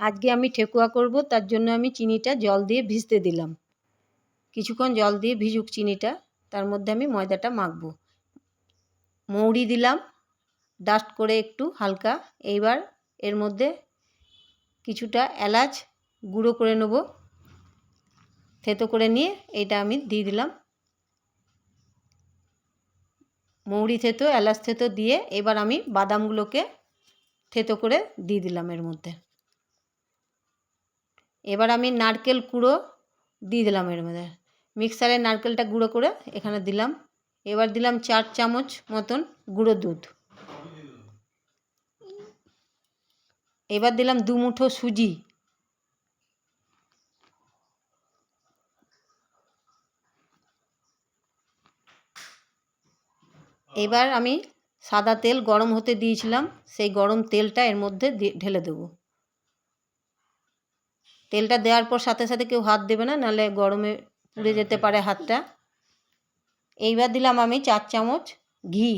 আজকে আমি ঠেকুয়া করব, তার জন্য আমি চিনিটা জল দিয়ে ভিজতে দিলাম। কিছুক্ষণ জল দিয়ে ভিজুক চিনিটা, তার মধ্যে আমি ময়দাটা মাখবো। মৌরি দিলাম ডাস্ট করে একটু হালকা। এইবার এর মধ্যে কিছুটা এলাচ গুঁড়ো করে নেব, থেতো করে নিয়ে এইটা আমি দিয়ে দিলাম। মৌরি থেতো, এলাচ থেতো দিয়ে এবার আমি বাদামগুলোকে থেতো করে দিয়ে দিলাম এর মধ্যে। এবার আমি নারকেল কুড়ো দিয়ে দিলাম এর মধ্যে। মিক্সারে নারকেলটা গুঁড়ো করে এখানে দিলাম। এবার দিলাম 4 চামচ মতন গুঁড়ো দুধ। এবার দিলাম 2 মুঠো সুজি। এবার আমি সাদা তেল গরম হতে দিয়েছিলাম, সেই গরম তেলটা এর মধ্যে ঢেলে দেব। তেলটা দেওয়ার পর সাথে সাথে কেউ হাত দেবে না, নাহলে গরমে পুড়ে যেতে পারে হাতটা। এইবার দিলাম আমি 4 চামচ ঘি।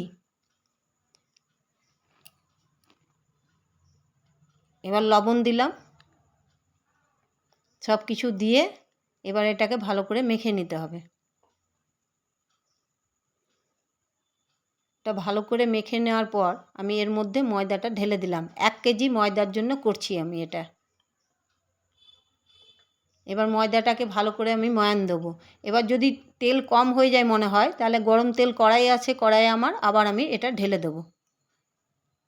এবার লবণ দিলাম। সব কিছু দিয়ে এবার এটাকে ভালো করে মেখে নিতে হবে। এটা ভালো করে মেখে নেওয়ার পর আমি এর মধ্যে ময়দাটা ঢেলে দিলাম। 1 কেজি ময়দার জন্য করছি আমি এটা। এবার ময়দাটাকে ভালো করে আমি ময়ান দেবো। এবার যদি তেল কম হয়ে যায় মনে হয়, তাহলে গরম তেল কড়াই আছে, কড়াইয়ে আমার আবার আমি এটা ঢেলে দেবো।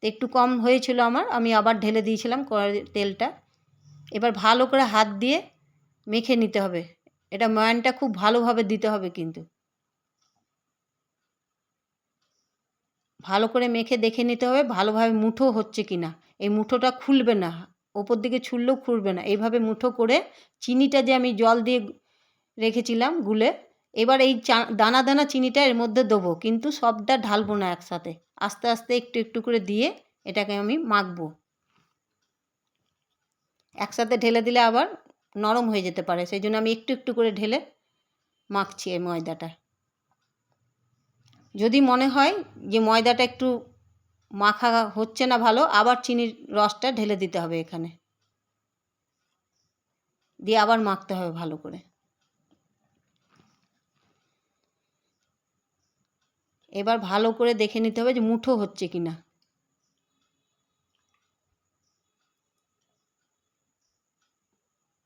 একটু কম হয়েছিল আমার, আমি আবার ঢেলে দিয়েছিলাম তেলটা। এবার ভালো করে হাত দিয়ে মেখে নিতে হবে। এটা ময়ানটা খুব ভালোভাবে দিতে হবে কিন্তু। ভালো করে মেখে দেখে নিতে হবে ভালোভাবে মুঠো হচ্ছে কি না। এই মুঠোটা খুলবে না, ওপর দিকে ছুললেও খুলবে না। এইভাবে মুঠো করে চিনিটা যে আমি জল দিয়ে রেখেছিলাম গুলে, এবার এই দানা দানা চিনিটা এর মধ্যে দেবো, কিন্তু সবটা ঢালবো না একসাথে। আস্তে আস্তে একটু একটু করে দিয়ে এটাকে আমি মাখবো। একসাথে ঢেলে দিলে আবার নরম হয়ে যেতে পারে, সেই জন্য আমি একটু একটু করে ঢেলে মাখছি এই ময়দাটা। যদি মনে হয় যে ময়দাটা একটু মাখা হচ্ছে না ভালো, আবার চিনির রসটা ঢেলে দিতে হবে এখানে, দিয়ে আবার মাখতে হবে ভালো করে। এবার ভালো করে দেখে নিতে হবে যে মুঠো হচ্ছে কি না।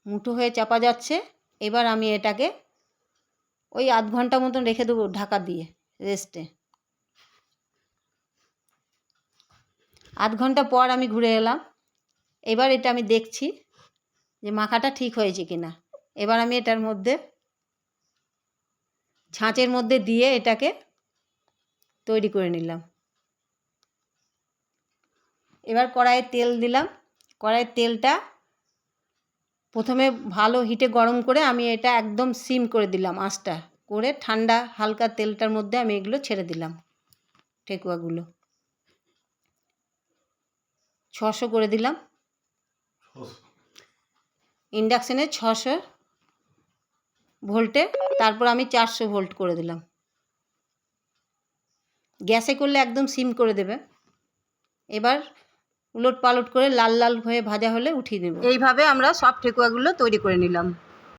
মুঠো হয়ে চাপা যাচ্ছে। এবার আমি এটাকে ওই আধ ঘন্টা মতন রেখে দেবো ঢাকা দিয়ে রেস্টে। আধ ঘন্টা পর আমি ঘুরে এলাম। এবার এটা আমি দেখছি যে মাখাটা ঠিক হয়েছে কি না। এবার আমি এটার মধ্যে ছাঁচের মধ্যে দিয়ে এটাকে তৈরি করে নিলাম। এবার কড়াইয়ে তেল দিলাম। কড়াইয়ের তেলটা প্রথমে ভালো হিটে গরম করে আমি এটা একদম সিম করে দিলাম, আঁচটা করে ঠান্ডা হালকা তেলটার মধ্যে আমি এগুলো ছেড়ে দিলাম। ঠেকুয়াগুলো 600 করে দিলাম। ইন্ডাকশানে 600 ভোল্টে, তারপর আমি 400 ভোল্ট করে দিলাম। গ্যাসে করলে একদম সিম করে দেবে। এবার উলট পালট করে লাল লাল হয়ে ভাজা হলে উঠিয়ে দেব। এইভাবে আমরা সব ঠেকুয়াগুলো তৈরি করে নিলাম।